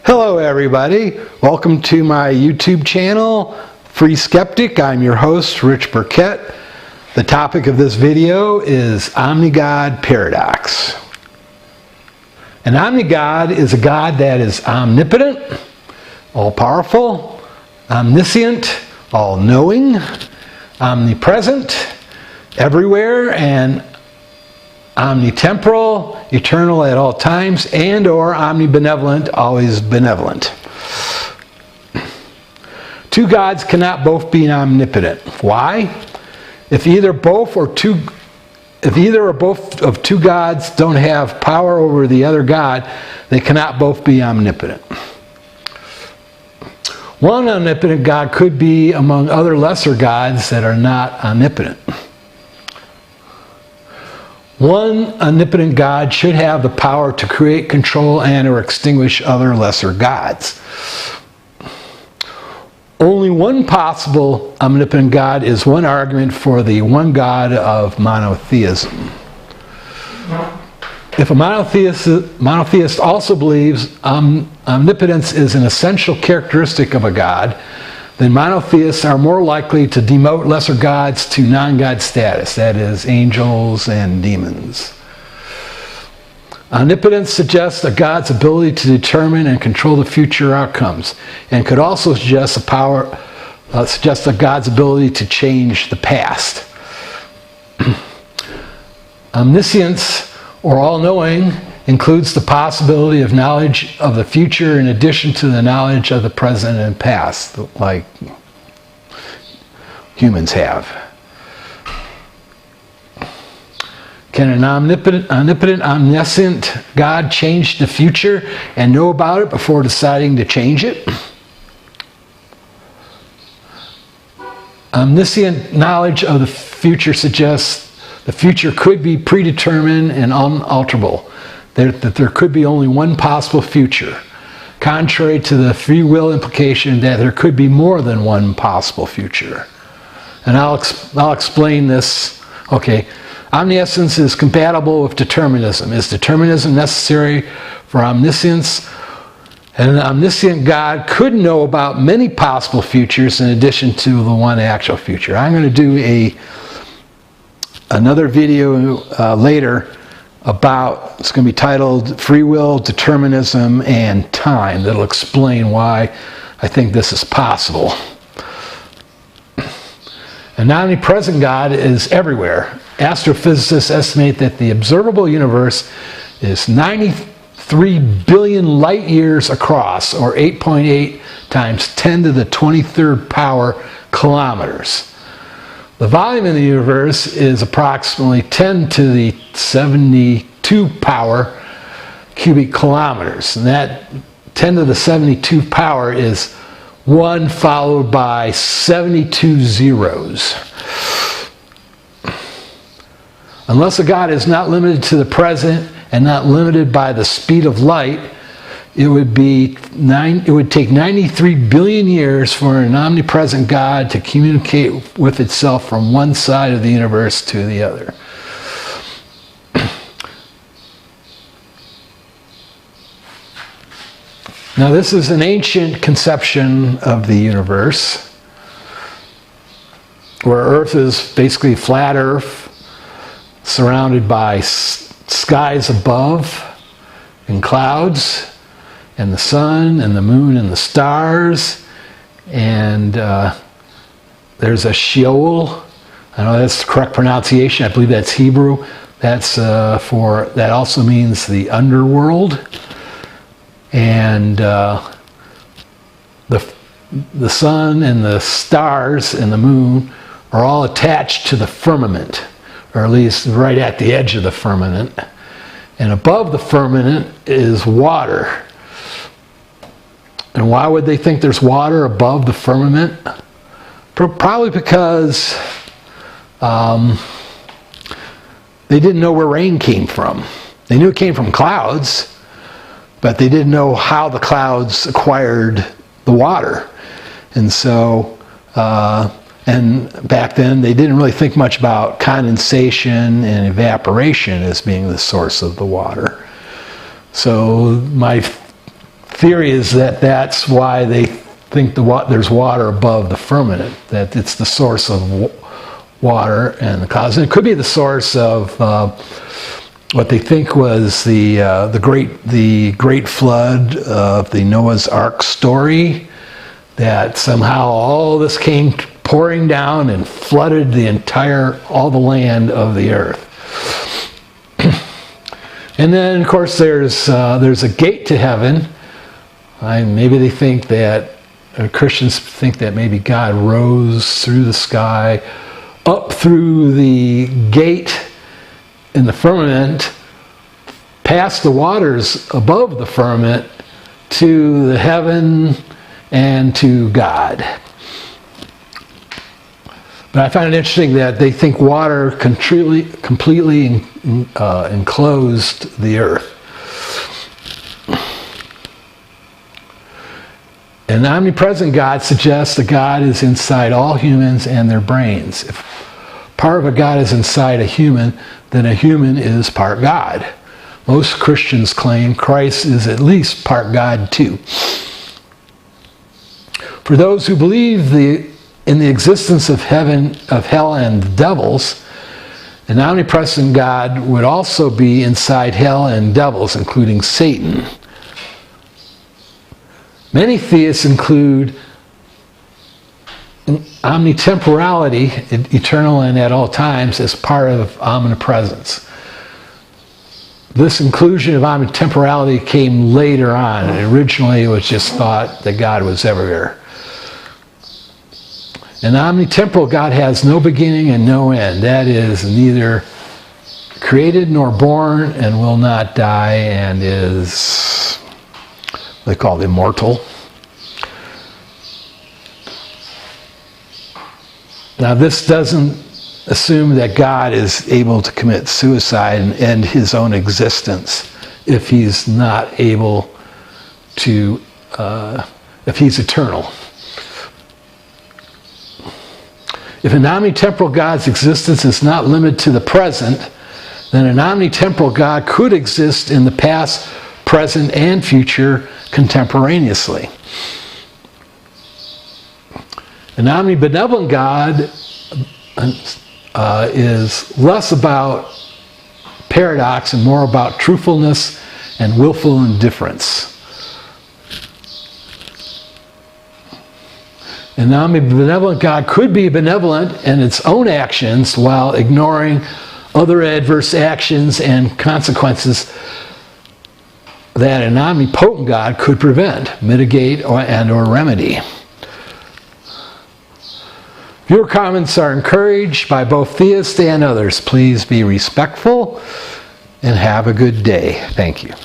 Hello everybody, welcome to my YouTube channel, Free Skeptic. I'm your host, Rich Burkett. The topic of this video is Omnigod Paradox. An omnigod is a God that is omnipotent, all-powerful, omniscient, all-knowing, omnipresent, everywhere, and omnitemporal, eternal at all times, and or omnibenevolent, always benevolent. Two gods cannot both be omnipotent. Why? If either or both of two gods don't have power over the other god, they cannot both be omnipotent. One omnipotent God could be among other lesser gods that are not omnipotent. One omnipotent God should have the power to create, control, and or extinguish other lesser gods. Only one possible omnipotent God is one argument for the one God of monotheism. If a monotheist also believes omnipotence is an essential characteristic of a God, then monotheists are more likely to demote lesser gods to non-God status, that is, angels and demons. Omnipotence suggests a God's ability to determine and control the future outcomes, and could also suggest a God's ability to change the past. Omniscience, or all-knowing, includes the possibility of knowledge of the future in addition to the knowledge of the present and past, like humans have. Can an omnipotent, omniscient God change the future and know about it before deciding to change it? Omniscient knowledge of the future suggests the future could be predetermined and unalterable, that there could be only one possible future, contrary to the free will implication that there could be more than one possible future. And I'll explain this. Okay, omniscience is compatible with determinism. Is determinism necessary for omniscience? And an omniscient God could know about many possible futures in addition to the one actual future. I'm going to do another video later about, it's going to be titled Free Will, Determinism, and Time. That'll explain why I think this is possible. An omnipresent God is everywhere. Astrophysicists estimate that the observable universe is 93 billion light years across, or 8.8 times 10 to the 23rd power kilometers. The volume of the universe is approximately 10 to the 72 power cubic kilometers. And that 10 to the 72 power is 1 followed by 72 zeros. Unless a God is not limited to the present and not limited by the speed of light, it would take 93 billion years for an omnipresent God to communicate with itself from one side of the universe to the other. Now, this is an ancient conception of the universe, where Earth is basically flat Earth, surrounded by skies above and clouds, and the sun and the moon and the stars, and there's a Sheol. I know that's the correct pronunciation. I believe that's Hebrew. That also means the underworld, and the sun and the stars and the moon are all attached to the firmament, or at least right at the edge of the firmament. And above the firmament is water. And why would they think there's water above the firmament? Probably because they didn't know where rain came from. They knew it came from clouds, but they didn't know how the clouds acquired the water. And so, and back then they didn't really think much about condensation and evaporation as being the source of the water. So my theory is that that's why they think there's water above the firmament, that it's the source of water and the cause. And it could be the source of what they think was the great flood of the Noah's Ark story, that somehow all this came pouring down and flooded all the land of the earth. And then, of course, there's a gate to heaven. Maybe they think that Christians think that maybe God rose through the sky, up through the gate in the firmament, past the waters above the firmament, to the heaven and to God. But I find it interesting that they think water completely enclosed the earth. An omnipresent God suggests that God is inside all humans and their brains. If part of a God is inside a human, then a human is part God. Most Christians claim Christ is at least part God too. For those who believe in the existence of heaven, of hell, and the devils, an omnipresent God would also be inside hell and devils, including Satan. Many theists include omnitemporality, eternal and at all times, as part of omnipresence. This inclusion of omnitemporality came later on. Originally, it was just thought that God was everywhere. An omnitemporal God has no beginning and no end. That is, neither created nor born, and will not die, and is what they call immortal. Now, this doesn't assume that God is able to commit suicide and end his own existence if he's not able to, if he's eternal. If an omnitemporal God's existence is not limited to the present, then an omnitemporal God could exist in the past, present, and future contemporaneously. An omnibenevolent God is less about paradox and more about truthfulness and willful indifference. An omnibenevolent God could be benevolent in its own actions while ignoring other adverse actions and consequences that an omnipotent God could prevent, mitigate, or remedy. Viewer comments are encouraged by both theists and others. Please be respectful and have a good day. Thank you.